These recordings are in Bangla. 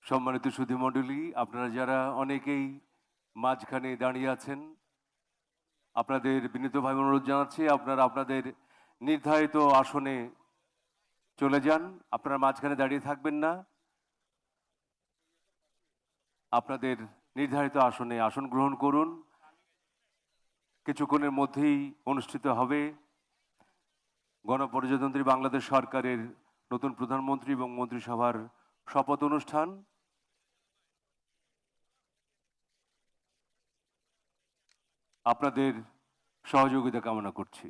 সম্মানিত সুধীমণ্ডলী, আপনারা যারা অনেকেই মাঝখানে দাঁড়িয়ে আছেন, আপনাদের বিনীতভাবে অনুরোধ জানাচ্ছি আপনারা আপনাদের নির্ধারিত আসনে চলে যান। আপনারা মাঝখানে দাঁড়িয়ে থাকবেন না, আপনাদের নির্ধারিত আসনে আসন গ্রহণ করুন। কিছুক্ষণের মধ্যেই অনুষ্ঠিত হবে গণপ্রজাতন্ত্রী বাংলাদেশ সরকারের নতুন প্রধানমন্ত্রী এবং মন্ত্রিসভার শপথ অনুষ্ঠান। আপনাদের সহযোগিতা কামনা করছি।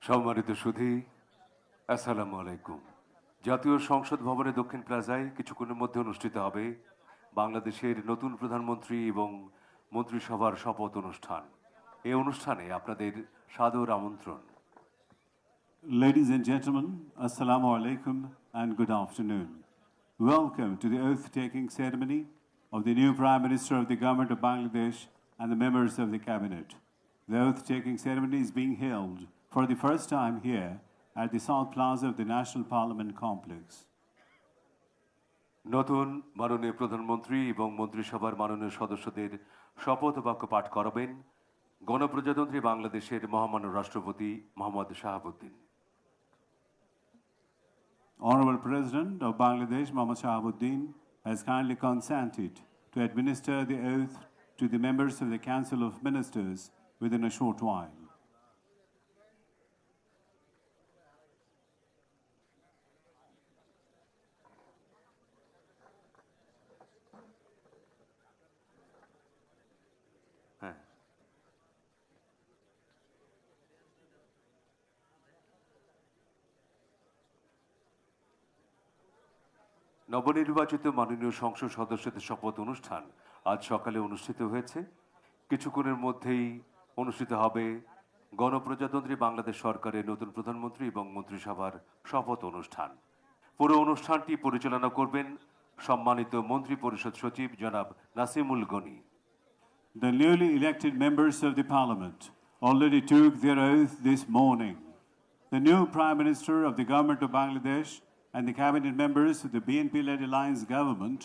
সম্মানিত সুধী, আসসালামু আলাইকুম। জাতীয় সংসদ ভবনের দক্ষিণ প্লাজায় কিছুক্ষণের মধ্যে অনুষ্ঠিত হবে বাংলাদেশের নতুন প্রধানমন্ত্রী এবং মন্ত্রিসভার শপথ অনুষ্ঠান। এই অনুষ্ঠানে আপনাদের সাদর আমন্ত্রণ। Ladies and gentlemen, Assalamu alaikum and good afternoon. Welcome to the oath-taking ceremony of the new Prime Minister of the Government of Bangladesh and the members of the Cabinet. The oath-taking ceremony is being held for the first time here at the South Plaza of the National Parliament Complex. নতুন মাননীয় প্রধানমন্ত্রী এবং মন্ত্রিসভার মাননীয় সদস্যদের শপথ বাক্য পাঠ করাবেন গণপ্রজাতন্ত্রী বাংলাদেশের মহামান্য রাষ্ট্রপতি Mohammad Shahabuddin. Honorable President of Bangladesh, Mohammad Shahabuddin, has kindly consented to administer the oath to the members of the Council of Ministers within a short while. হ্যাঁ, নবনির্বাচিত মাননীয় সংসদ সদস্যদের শপথ অনুষ্ঠান আজ সকালে অনুষ্ঠিত হয়েছে। কিছুক্ষণের মধ্যেই অনুষ্ঠিত হবে গণপ্রজাতন্ত্রী বাংলাদেশ সরকারের নতুন প্রধানমন্ত্রী এবং মন্ত্রিসভার শপথ অনুষ্ঠান। পুরো অনুষ্ঠানটি পরিচালনা করবেন সম্মানিত মন্ত্রী পরিষদ সচিব জনাব Nasimul Gani. The newly elected members of the Parliament already took their oath this morning. The new Prime Minister of the Government of Bangladesh and the cabinet members of the BNP-led alliance government,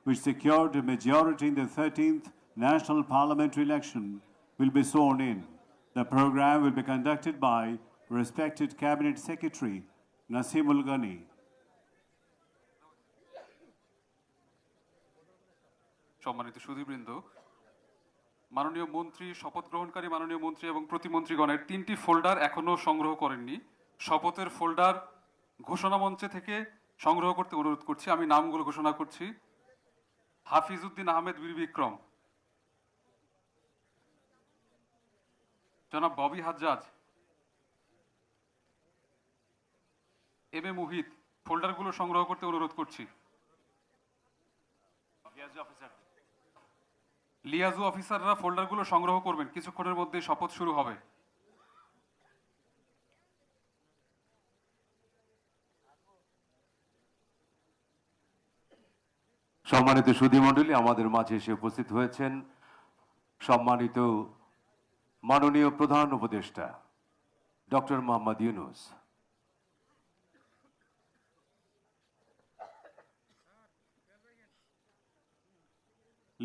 which secured a majority in the 13th National Parliamentary election, will be sworn in. The program will be conducted by respected Cabinet Secretary Nasimul Ghani. সম্মানিত সুধীবৃন্দ, মাননীয় মন্ত্রী, শপথ গ্রহণকারী মাননীয় মন্ত্রী এবং প্রতিমন্ত্রীগণের 3টি ফোল্ডার এখনও সংগ্রহ করেননি। শপথের ফোল্ডার ঘোষণা মঞ্চে থেকে সংগ্রহ করতে অনুরোধ করছি। আমি নামগুলো ঘোষণা করছি: হাফিজউদ্দিন আহমেদ বীর বিক্রম, জনাব ববি হাজ্জাজ, এম এ মুহিত। ফোল্ডারগুলো সংগ্রহ করতে অনুরোধ করছি। লিয়াজু অফিসাররা ফোল্ডারগুলো সংগ্রহ করবেন, কিছুক্ষণের মধ্যে শপথ শুরু হবে। সম্মানিত সুধীমণ্ডলী, আমাদের মাঝে এসে উপস্থিত হয়েছেন সম্মানিত মাননীয় প্রধান উপদেষ্টা doctor Mohammad Yunus.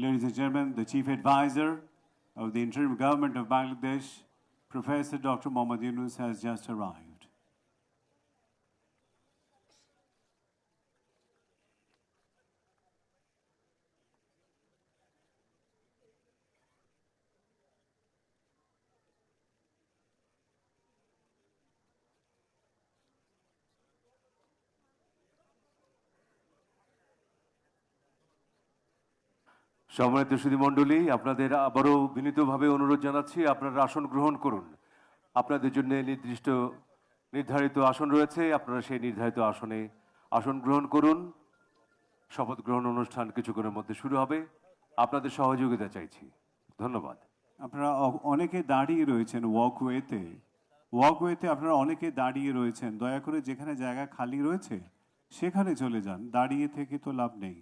Ladies and gentlemen, the Chief Advisor of the Interim Government of Bangladesh, Professor Dr. Mohammad Yunus, has just arrived. সম্মানিত সুধীমণ্ডলী, আপনাদের আবারও বিনীতভাবে অনুরোধ জানাচ্ছি, আপনারা আসন গ্রহণ করুন। আপনাদের জন্য নির্ধারিত আসন রয়েছে, আপনারা সেই নির্ধারিত আসনে আসন গ্রহণ করুন। শপথ গ্রহণ অনুষ্ঠান কিছুক্ষণের মধ্যে শুরু হবে, আপনাদের সহযোগিতা চাইছি। ধন্যবাদ। আপনারা অনেকে দাঁড়িয়ে রয়েছেন ওয়াকওয়েতে আপনারা অনেকে দাঁড়িয়ে রয়েছেন। দয়া করে যেখানে জায়গা খালি রয়েছে সেখানে চলে যান, দাঁড়িয়ে থেকে তো লাভ নেই।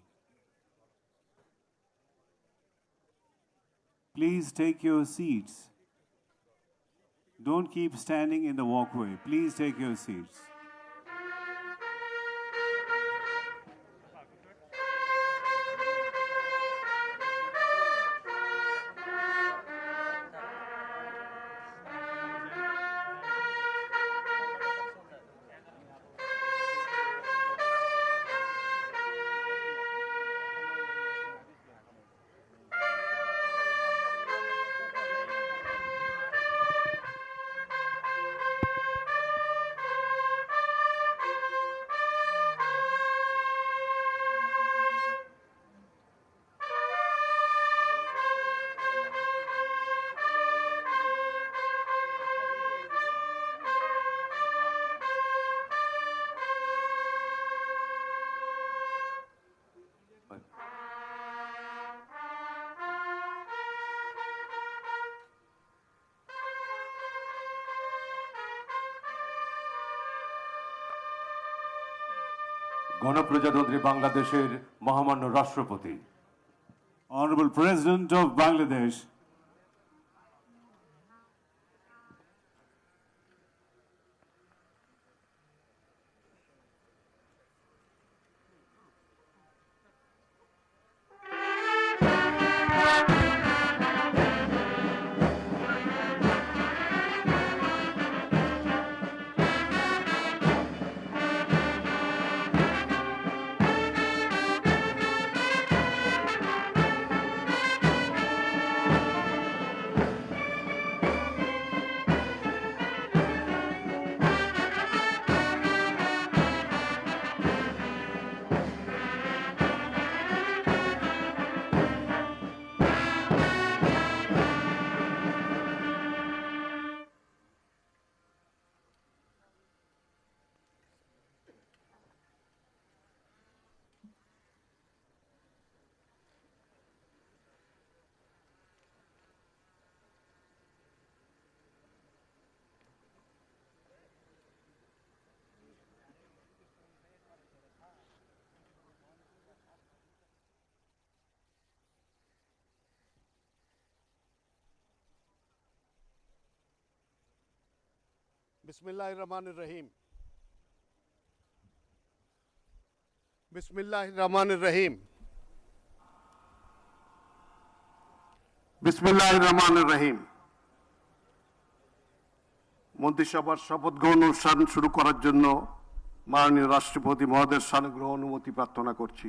Please take your seats. Don't keep standing in the walkway. Please take your seats. গণপ্রজাতন্ত্রী বাংলাদেশের মহামান্য রাষ্ট্রপতি, Honorable President of Bangladesh, बिस्मिल्लाहिर्रहमानिर्रहीम। बिस्मिल्लाहिर्रहमानिर्रहीम। बिस्मिल्लाहिर्रहमानिर्रहीम। মন্ত্রিসভার শপথ গ্রহণ অনুষ্ঠান শুরু করার জন্য মাননীয় রাষ্ট্রপতি মহোদয়ের সানুগ্রহ অনুমতি প্রার্থনা করছি।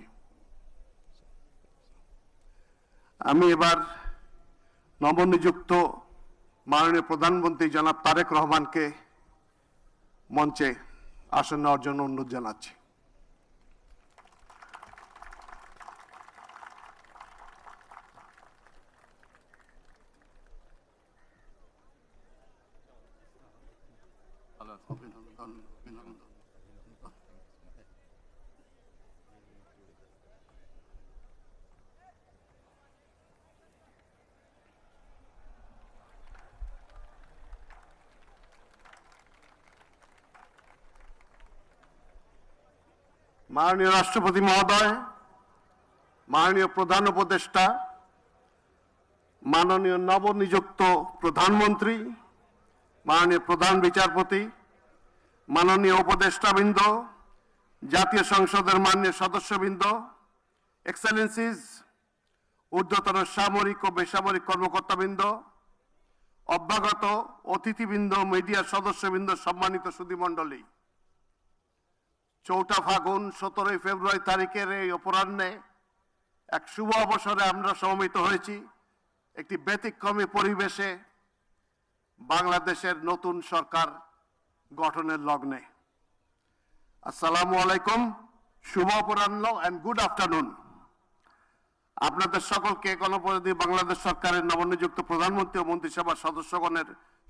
আমি এবার নবনিযুক্ত মাননীয় প্রধানমন্ত্রী জনাব তারেক রহমানকে মঞ্চে আসন নেওয়ার জন্য অনুরোধ জানাচ্ছি। মাননীয় রাষ্ট্রপতি মহোদয়, মাননীয় প্রধান উপদেষ্টা, মাননীয় নবনিযুক্ত প্রধানমন্ত্রী, মাননীয় প্রধান বিচারপতি, মাননীয় উপদেষ্টাবৃন্দ, জাতীয় সংসদের মাননীয় সদস্যবৃন্দ, এক্সেলেন্সিজ, ঊর্ধ্বতন সামরিক ও বেসামরিক কর্মকর্তাবৃন্দ, অভ্যাগত অতিথিবৃন্দ, মিডিয়ার সদস্যবৃন্দ, সম্মানিত সুধীমণ্ডলী, 4 ফাগুন 17 ফেব্রুয়ারি তারিখের এই অপরাহ্নে এক শুভ অবসরে আমরা সমবেত হয়েছি একটি ব্যতিক্রমী পরিবেশে বাংলাদেশের নতুন সরকার গঠনের লগ্নে। আসসালামু আলাইকুম, শুভ অপরাহ্ন অ্যান্ড গুড আফটারনুন। আপনাদের সকলকে গণপ্রজাতন্ত্রী বাংলাদেশ সরকারের নবনিযুক্ত প্রধানমন্ত্রী ও মন্ত্রিসভার সদস্যগণের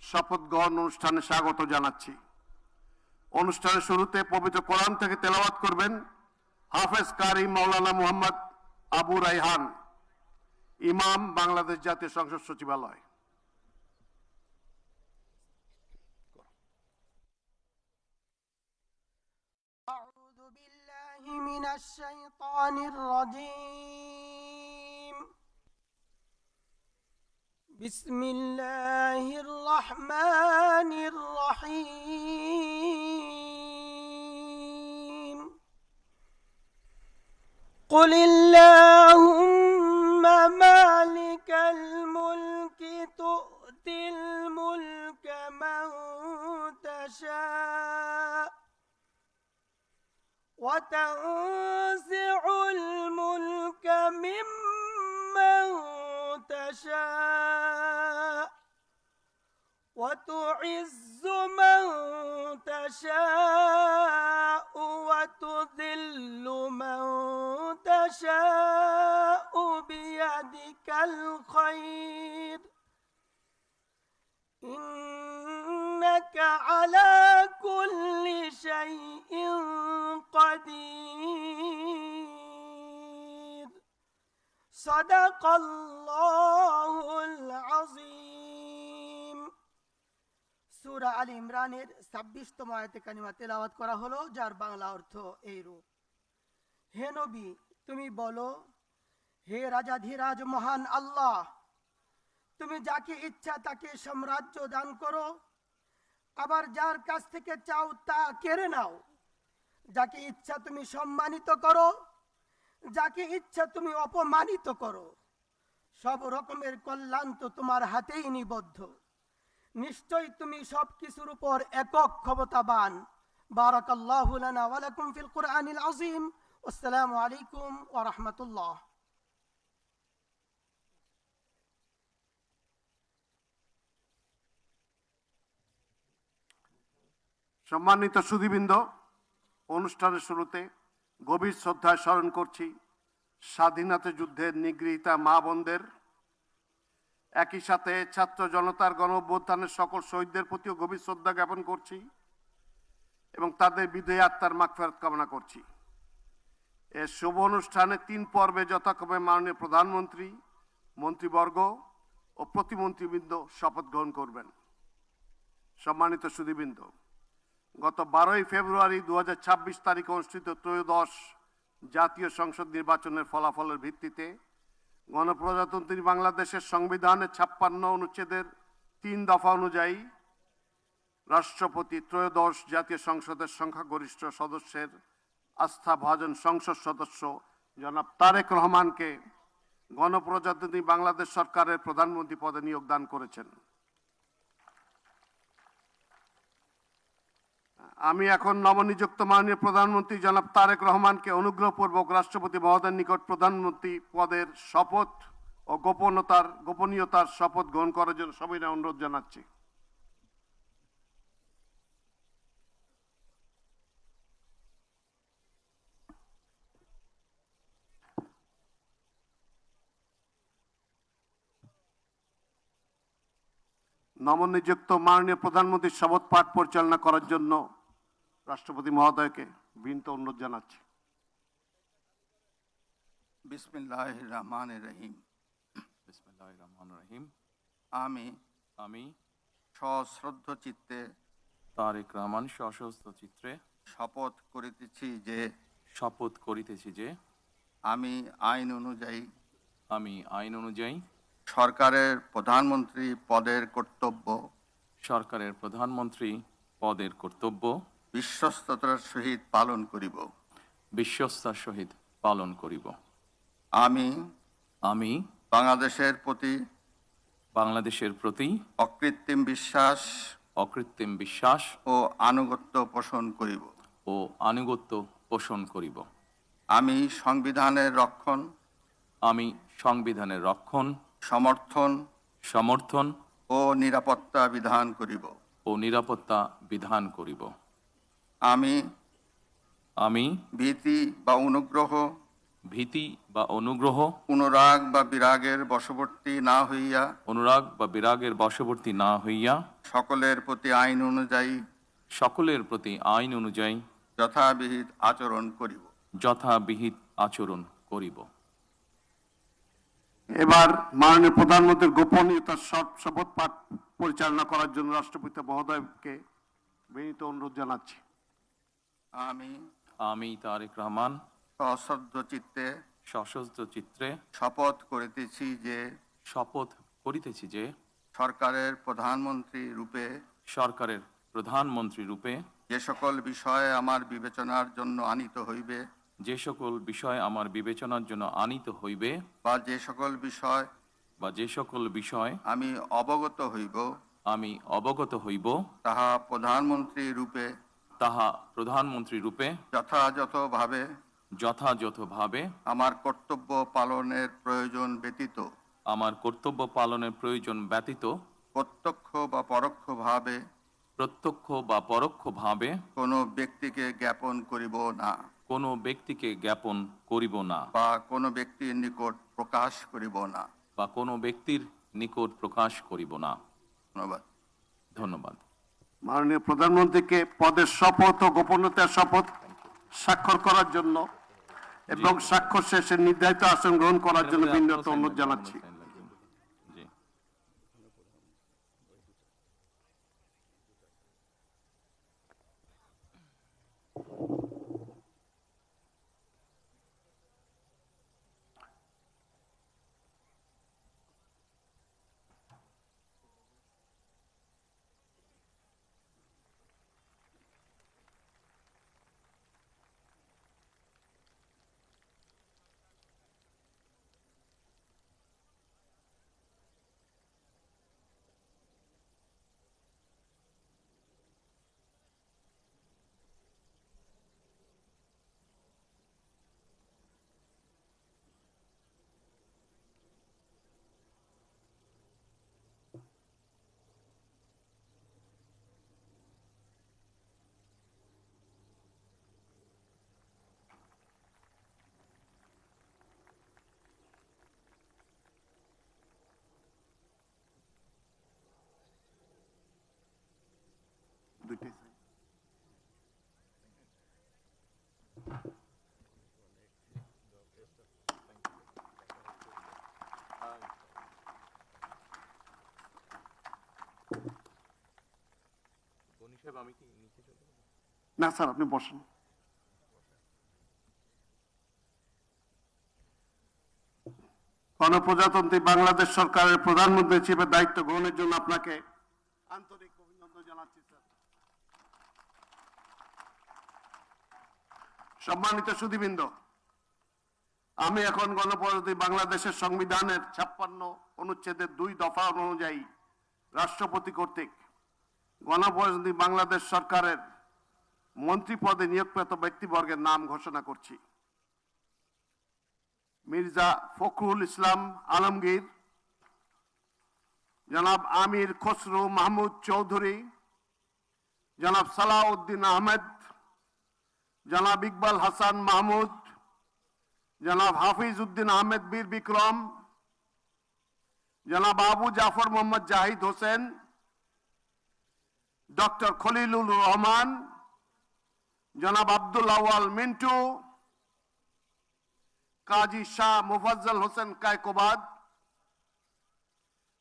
শপথ গ্রহণ অনুষ্ঠানে স্বাগত জানাচ্ছি। অনুষ্ঠানের শুরুতে পবিত্র কোরআন থেকে তেলাওয়াত করবেন হাফেজ কারি মাওলানা মুহাম্মদ আবু রাইহান, ইমাম, বাংলাদেশ জাতীয় সংসদ সচিবালয়। أعوذ بالله من الشيطان الرجيم. بسم الله الرحمن الرحيم. قل اللهم مالك الملك تؤتي الملك من تشاء وتنزع الملك ممن تشاء وتعز من تشاء وتذل من تشاء بيدك الخير إنك على كل شيء قدير. صدق الله العظيم. সূরা আল ইমরানের 26তম আয়াতে কারিমা তেলাওয়াত করা হলো, যার বাংলা অর্থ এইরূপ: হে নবী, তুমি বলো, হে রাজাধিরাজ মহান আল্লাহ, তুমি যাকে ইচ্ছা তাকে সাম্রাজ্য দান করো, আবার যার কাছ থেকে চাও তা কেড়ে নাও। যাকে ইচ্ছা তুমি সম্মানিত করো, যাকে ইচ্ছা তুমি অপমানিত করো। সব রকমের কল্যাণ তো তোমার হাতেই নিবদ্ধ। নিশ্চয়ই তুমি সব কিছুর উপর একক ক্ষমতাবান। বারাকাল্লাহু লানা ওয়া লাকুম ফিল কুরআনিল আযীম। আসসালামু আলাইকুম ওয়া রাহমাতুল্লাহ। সম্মানিত সুধীবৃন্দ, অনুষ্ঠানের শুরুতে গভীর শ্রদ্ধায় স্মরণ করছি স্বাধীনতা যুদ্ধের নিগৃহীতা মা বোনদের। একই সাথে ছাত্র জনতার গণ অভ্যুত্থানের সকল শহীদদের প্রতিও গভীর শ্রদ্ধা জ্ঞাপন করছি এবং তাদের বিদেহী আত্মার মাগফিরাত কামনা করছি। এর শুভ অনুষ্ঠানে 3 পর্বে যথাক্রমে মাননীয় প্রধানমন্ত্রী, মন্ত্রীবর্গ ও প্রতিমন্ত্রীবৃন্দ শপথ গ্রহণ করবেন। সম্মানিত সুধীবৃন্দ, গত 12 ফেব্রুয়ারি 2026 তারিখে অনুষ্ঠিত ত্রয়োদশ জাতীয় সংসদ নির্বাচনের ফলাফলের ভিত্তিতে গণপ্রজাতন্ত্রী বাংলাদেশের সংবিধানের 56 অনুচ্ছেদের 3 দফা অনুযায়ী রাষ্ট্রপতি ত্রয়োদশ জাতীয় সংসদের সংখ্যাগরিষ্ঠ সদস্যের আস্থাভাজন সংসদ সদস্য জনাব তারেক রহমানকে গণপ্রজাতন্ত্রী বাংলাদেশ সরকারের প্রধানমন্ত্রী পদে নিয়োগ দান করেছেন। আমি এখন নবনিযুক্ত মাননীয় প্রধানমন্ত্রী জনাব তারেক রহমানকে অনুগ্রহপূর্বক রাষ্ট্রপতি মহোদয়ের নিকট প্রধানমন্ত্রী পদের শপথ ও গোপনীয়তার শপথ গ্রহণ করার জন্য সবিনয় অনুরোধ জানাচ্ছি। নবনিযুক্ত মাননীয় প্রধানমন্ত্রীর শপথ পাঠ পরিচালনা করার জন্য রাষ্ট্রপতি মহোদয়কে বিনীত অনুরোধ জানাচ্ছি। বিসমিল্লাহির রহমানির রহিম। বিসমিল্লাহির রহমানির রহিম। আমি সশ্রদ্ধ চিত্তে তারেক রহমান সশস্ত্র চিত্রে শপথ করিতেছি যে আমি আইন অনুযায়ী আমি আইন অনুযায়ী সরকারের প্রধানমন্ত্রী পদের কর্তব্য সরকারের প্রধানমন্ত্রী পদের কর্তব্য বিশ্বস্ততার সহিত পালন করিব। বিশ্বস্তার সহিত পালন করিব। আমি আমি বাংলাদেশের প্রতি বাংলাদেশের প্রতি অকৃত্রিম বিশ্বাস অকৃত্রিম বিশ্বাস ও আনুগত্য পোষণ করিব। ও আনুগত্য পোষণ করিব। আমি সংবিধানের রক্ষণ, আমি সংবিধানের রক্ষণ, সমর্থন সমর্থন ও নিরাপত্তা বিধান করিব। ও নিরাপত্তা বিধান করিব। আমি আমি ভীতি বা অনুগ্রহ, ভীতি বা অনুগ্রহ, অনুরাগ বা বিরাগের বশবর্তী না হইয়া অনুরাগ বা বিরাগের বশবর্তী না হইয়া সকলের প্রতি আইন অনুযায়ী সকলের প্রতি আইন অনুযায়ী যথাবিহিত আচরণ করিব। যথাবিহিত আচরণ করিব। এবার মাননীয় প্রধানমন্ত্রীর গোপনীয়তার শপথ পাঠ পরিচালনা করার জন্য রাষ্ট্রপতি মহোদয়কে বিনীত অনুরোধ জানাচ্ছি। আমি আমি তারেক রহমান সশ্রদ্ধ চিত্তে সশস্ত্র চিত্রে শপথ করিতেছি যে শপথ করিতেছি যে সরকারের প্রধানমন্ত্রী রূপে সরকারের প্রধানমন্ত্রী রূপে যে সকল বিষয়ে আমার বিবেচনার জন্য আনিত হইবে যে সকল বিষয় আমার বিবেচনার জন্য আনিত হইবে বা যে সকল বিষয় বা যে সকল বিষয় আমি অবগত হইব আমি অবগত হইব তাহা প্রধানমন্ত্রী রূপে তাহা প্রধানমন্ত্রী রূপে যথাযথভাবে যথাযথভাবে আমার কর্তব্য পালনের প্রয়োজন ব্যতীত আমার কর্তব্য পালনের প্রয়োজন ব্যতীত প্রত্যক্ষ বা পরোক্ষভাবে প্রত্যক্ষ বা পরোক্ষভাবে কোনো ব্যক্তিকে জ্ঞাপন করিব না কোনো ব্যক্তিকে জ্ঞাপন করিব না বা কোনো ব্যক্তির নিকট প্রকাশ করিব না। বা কোনো ব্যক্তির নিকট প্রকাশ করিব না। ধন্যবাদ। ধন্যবাদ। মাননীয় প্রধানমন্ত্রীকে পদের শপথ ও গোপনীয়তার শপথ স্বাক্ষর করার জন্য এবং স্বাক্ষর শেষে নির্ধারিত আসন গ্রহণ করার জন্য বিনীত অনুরোধ জানাচ্ছি। জি। দুইটাই। না স্যার, আপনি বসেন। গণপ্রজাতন্ত্রী বাংলাদেশ সরকারের প্রধানমন্ত্রী হিসেবে দায়িত্ব গ্রহণের জন্য আপনাকে আন্তরিক অভিনন্দন জানাচ্ছি স্যার। সম্মানিত সুধীবৃন্দ, আমি এখন গণপ্রজাতন্ত্রী বাংলাদেশের সংবিধানের 56 অনুচ্ছেদের 2 দফা অনুযায়ী রাষ্ট্রপতি কর্তৃক গণপ্রজাতন্ত্রী বাংলাদেশ সরকারের মন্ত্রী পদে নিয়োগপ্রাপ্ত ব্যক্তিবর্গের নাম ঘোষণা করছি। মির্জা ফখরুল ইসলাম আলমগীর, জনাব আমির খসরু মাহমুদ চৌধুরী, জনাব সালাউদ্দিন আহমেদ, জনাব ইকবাল হাসান মাহমুদ, জনাব হাফিজ উদ্দিন আহমেদ বীর বিক্রম, জনাব আবু জাফর মোহাম্মদ জাহিদ হোসেন, ডক্টর খলিলুর রহমান, জনাব আব্দুল আওয়াল মিন্টু, কাজী শাহ মুফাজ্জল হোসেন কায়কোবাদ,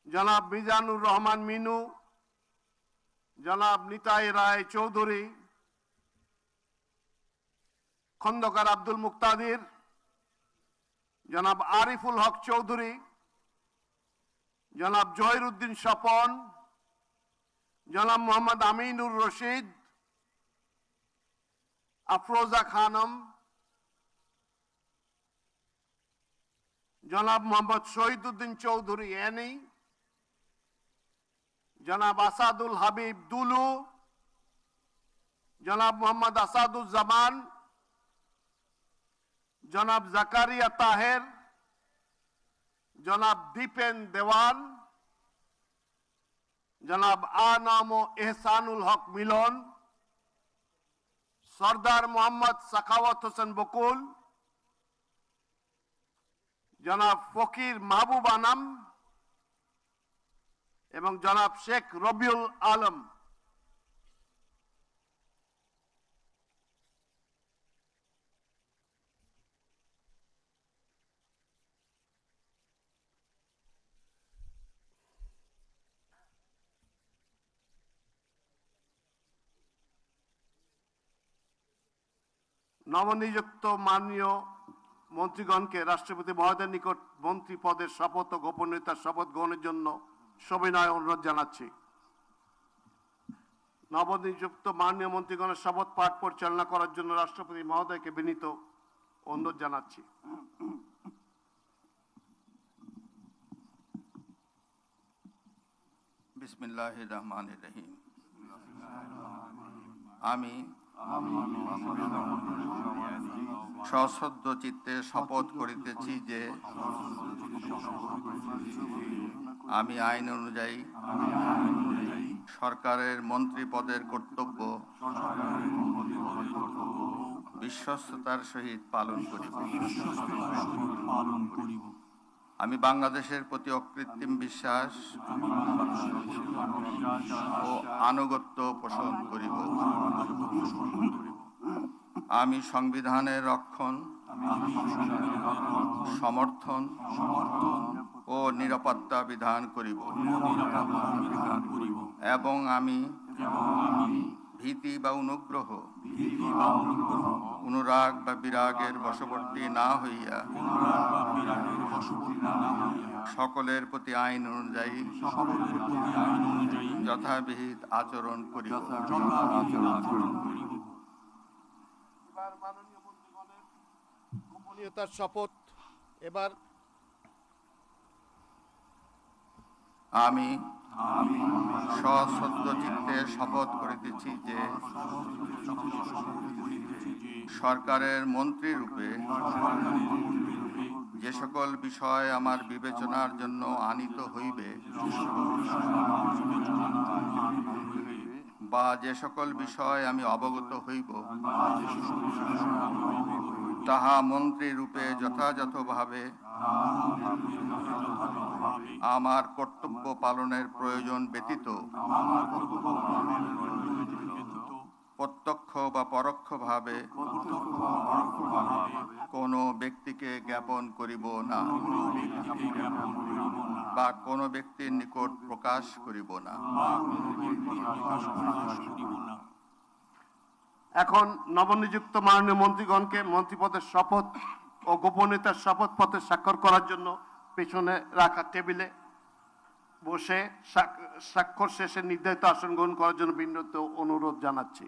জনাব মিজানুর রহমান মিনু, জনাব নিতাই রায় চৌধুরী, খন্দকার আব্দুল মুক্তাদির, জনাব আরিফুল হক চৌধুরী, জনাব জহিরুদ্দিন স্বপন, জনাব মোহাম্মদ আমিনুর রশিদ, আফরোজা খানম, জনাব মোহাম্মদ শহীদুদ্দিন চৌধুরী এনি, জনাব আসাদুল হাবিব দুলু, জনাব মোহাম্মদ আসাদুজ্জামান, জনাব জাকারিয়া তাহের, জনাব দীপেন দেওয়ান, জনাব আনাম ও এহসানুল হক মিলন, সর্দার মোহাম্মদ সাখাওয়াত হোসেন বকুল, জনাব ফকির মাহবুব আনাম এবং জনাব শেখ রবিউল আলম। নবনিযুক্ত মাননীয় মন্ত্রীগণকে রাষ্ট্রপতি মহোদয়ের নিকট মন্ত্রী পদের শপথ ও গোপনীয়তার শপথ গ্রহণের জন্য সবিনয় অনুরোধ জানাচ্ছি। নবনিযুক্ত মাননীয় মন্ত্রীগণের শপথ পাঠ পরিচালনা করার জন্য রাষ্ট্রপতি মহোদয়কে বিনীত অনুরোধ জানাচ্ছি। বিসমিল্লাহির রহমানির রহিম। আমি সশ্রদ্ধ চিত্তে শপথ করিতেছি যে আমি আইন অনুযায়ী সরকারের মন্ত্রী পদের কর্তব্য বিশ্বস্ততার সহিত পালন করিব। আমি বাংলাদেশের প্রতি অকৃত্রিম বিশ্বাস ও আনুগত্য পোষণ করিব। আমি সংবিধানের রক্ষণ, সমর্থন ও নিরাপত্তা বিধান করিব এবং আমি ভীতি বা অনুগ্রহ, অনুরাগ বা বিরাগের বশবর্তী না হইয়া সকলের প্রতি আইন অনুযায়ী যথাবিহিত আচরণ করিব। এবার মাননীয় মন্ত্রীগণের গোপনীয়তার শপথ। এবার আমি সশ্রদ্ধ চিত্তে শপথ করিতেছি যে সরকারের মন্ত্রী রূপে যে সকল বিষয় আমার বিবেচনার জন্য আনীত হইবে বা যে সকল বিষয় আমি অবগত হইব তাহা মন্ত্রী রূপে যথাযথভাবে আমার কর্তব্য পালনের প্রয়োজন ব্যতীত প্রত্যক্ষ বা পরোক্ষভাবে কোনো ব্যক্তিকে জ্ঞাপন করিব না বা কোনো ব্যক্তির নিকট প্রকাশ করিব না। এখন নবনিযুক্ত মাননীয় মন্ত্রীগণকে মন্ত্রীপদের শপথ ও গোপনীয়তার শপথপত্রে স্বাক্ষর করার জন্য পেছনে রাখা টেবিলে বসে স্বাক্ষর শেষে নির্ধারিত আসন গ্রহণ করার জন্য বিনীত অনুরোধ জানাচ্ছি।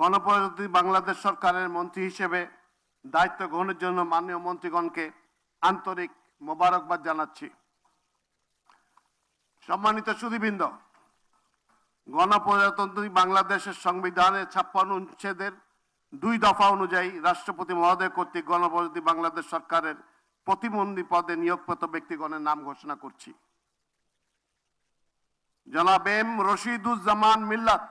গণপ্রজাতন্ত্রী বাংলাদেশ সরকারের মন্ত্রী হিসেবে দায়িত্ব গ্রহণের জন্য মাননীয় মন্ত্রীগণকে আন্তরিক মোবারকবাদ জানাচ্ছি। সম্মানিত সুধীবৃন্দ, গণপ্রজাতন্ত্রী বাংলাদেশের সংবিধানের 56 অনুচ্ছেদের 2 দফা অনুযায়ী রাষ্ট্রপতি মহোদয় কর্তৃক গণপ্রজাতন্ত্রী বাংলাদেশ সরকারের প্রতিমন্ত্রী পদে নিয়োগপ্রাপ্ত ব্যক্তিগণের নাম ঘোষণা করছি। জনাব এম রশিদুজ্জামান মিল্লাত,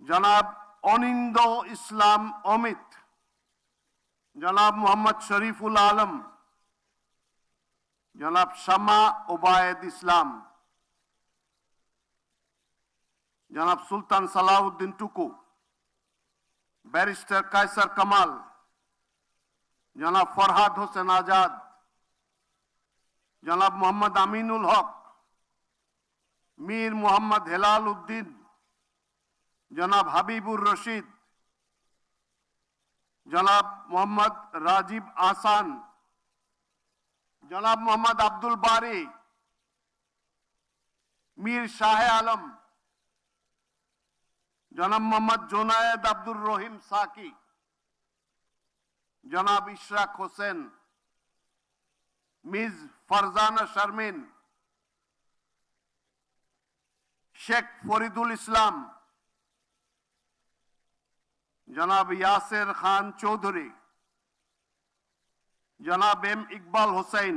জনাব অনিন্দ ইসলাম অমিত, জনাব মোহাম্মদ শরীফুল আলম, জনাব শামা ওবায়েদ ইসলাম, জনাব সুলতান সালাউদ্দিন টুকু, ব্যারিস্টার কায়সার কামাল, জনাব ফরহাদ হোসেন আজাদ, জনাব মোহাম্মদ আমিনুল হক, মীর মোহাম্মদ হেলাল উদ্দিন, জনাব হাবিবুর রশিদ, জনাব মোহাম্মদ রাজীব আহসান, জনাব মোহাম্মদ আব্দুল বারি, মীর শাহে আলম, জনাব মোহাম্মদ জোনায়েদ আব্দুর রহিম সাকি, জনাব ইশরাক হোসেন, মিস ফারজানা শারমিন, শেখ ফরিদুল ইসলাম, জনাব ইয়াসের খান চৌধুরী, জনাব এম ইকবাল হোসেন,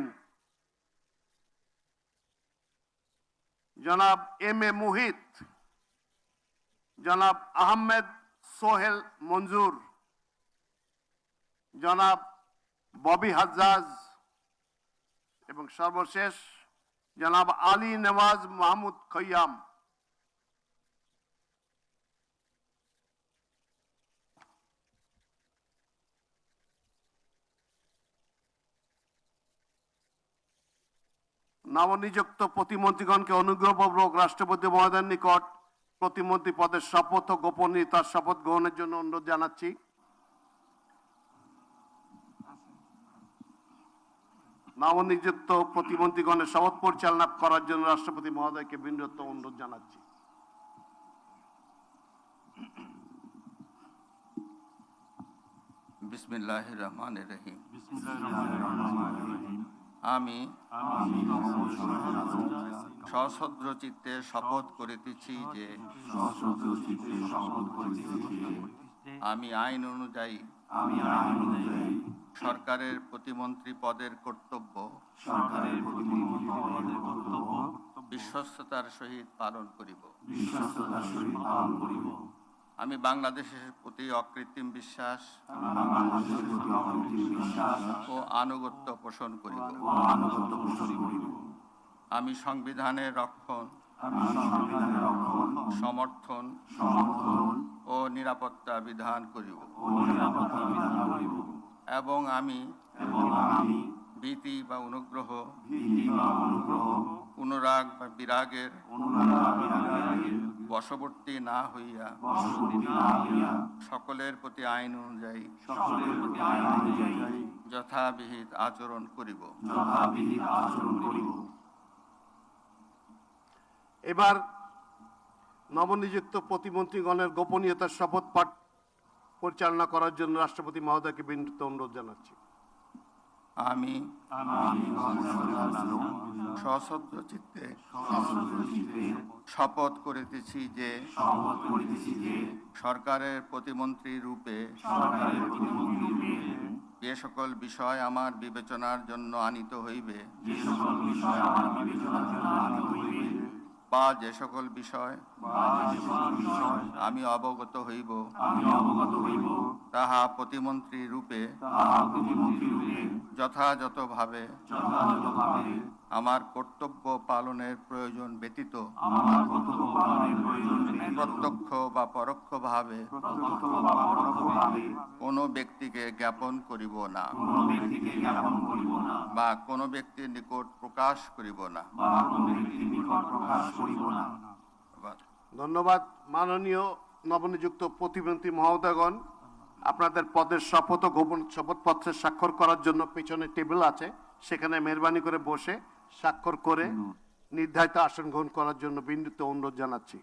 জনাব এম এ মুহিত, জনাব আহমেদ সোহেল মঞ্জুর, জনাব ববি হাজ্জাজ এবং সর্বশেষ জনাব আলী নওয়াজ মাহমুদ খৈয়াম। নবনিযুক্ত প্রতিমন্ত্রীগণকে অনুগ্রহপূর্বক রাষ্ট্রপতি মহোদয়ের নিকট প্রতিমন্ত্রী পদের শপথ ও গোপনীয়তার শপথ গ্রহণের জন্য অনুরোধ জানাচ্ছি। নবনিযুক্ত প্রতিমন্ত্রীগণের শপথ পরিচালনা করার জন্য রাষ্ট্রপতি মহোদয়কে বিনীত অনুরোধ জানাচ্ছি। বিসমিল্লাহির রহমানির রহিম। আমি সশ্রদ্ধ চিত্তে শপথ করিতেছি যে আমি আইন অনুযায়ী সরকারের প্রতিমন্ত্রী পদের কর্তব্য বিশ্বস্ততার সহিত পালন করিব। আমি বাংলাদেশের প্রতি অকৃত্রিম বিশ্বাস ও আনুগত্য পোষণ করিব। আমি সংবিধানের রক্ষণ, সমর্থন ও নিরাপত্তা বিধান করিব এবং আমি ভীতি বা অনুগ্রহ, অনুরাগ বা বিরাগের বশবর্তী না হইয়া সকলের প্রতি আইন অনুযায়ী যথাবিহিত আচরণ করিব। এবার নবনিযুক্ত প্রতিমন্ত্রীগণের গোপনীয়তার শপথ পাঠ পরিচালনা করার জন্য রাষ্ট্রপতি মহোদয়কে বিনীত অনুরোধ জানাচ্ছি। আমি সশ্রদ্ধ চিত্তে শপথ করিতেছি যে সরকারের প্রতিমন্ত্রী রূপে যে সকল বিষয় আমার বিবেচনার জন্য আনিত হইবে বা যে সকল বিষয় আমি অবগত হইব তাহা প্রতিমন্ত্রী রূপে যথাযথভাবে আমার কর্তব্য পালনের প্রয়োজন ব্যতীত প্রত্যক্ষ বা পরোক্ষভাবে কোনো ব্যক্তিকে জ্ঞাপন করিব না বা কোনো ব্যক্তির নিকট প্রকাশ করিব না। ধন্যবাদ। মাননীয় নবনিযুক্ত প্রতিমন্ত্রী মহোদয়গণ, আপনাদের পদের শপথ ও গোপন শপথপত্রে স্বাক্ষর করার জন্য পিছনে টেবিল আছে, সেখানে মেহরবানি করে বসে স্বাক্ষর করে নির্ধারিত আসন গ্রহণ করার জন্য বিনীত অনুরোধ জানাচ্ছি।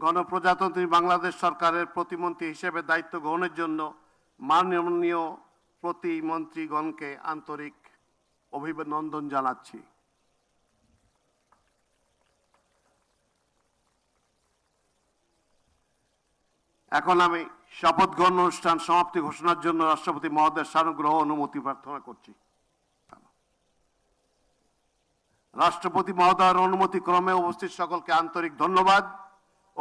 গণপ্রজাতন্ত্রী বাংলাদেশ সরকারের প্রতিমন্ত্রী হিসেবে দায়িত্ব গ্রহণের জন্য মাননীয় প্রতিমন্ত্রীগণকে আন্তরিক অভিনন্দন জানাচ্ছি। এখন আমি শপথ গ্রহণ অনুষ্ঠান সমাপ্তি ঘোষণার জন্য রাষ্ট্রপতি মহোদয়ের সানুগ্রহ অনুমতি প্রার্থনা করছি। রাষ্ট্রপতি মহোদয়ের অনুমতি ক্রমে উপস্থিত সকলকে আন্তরিক ধন্যবাদ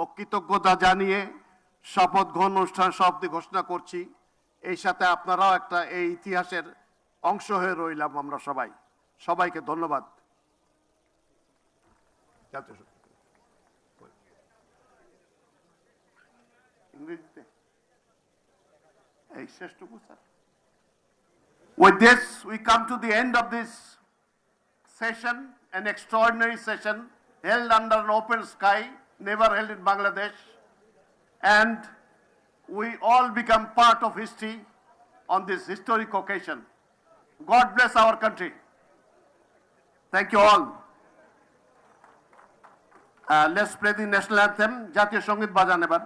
ও কৃতজ্ঞতা জানিয়ে শপথ গ্রহণ অনুষ্ঠান সমাপ্তি ঘোষণা করছি। এই সাথে আপনারাও একটা এই ইতিহাসের অংশ হয়ে রইলাম আমরা সবাই। সবাইকে ধন্যবাদ। ইংরেজিতে এই শেষটুকু sir. With this, we come to the end of this session, an extraordinary session held under an open sky, never held in Bangladesh, and we all become part of history on this historic occasion. God bless our country. Thank you all. Let's play the national anthem. জাতীয় সঙ্গীত বাজান এবার।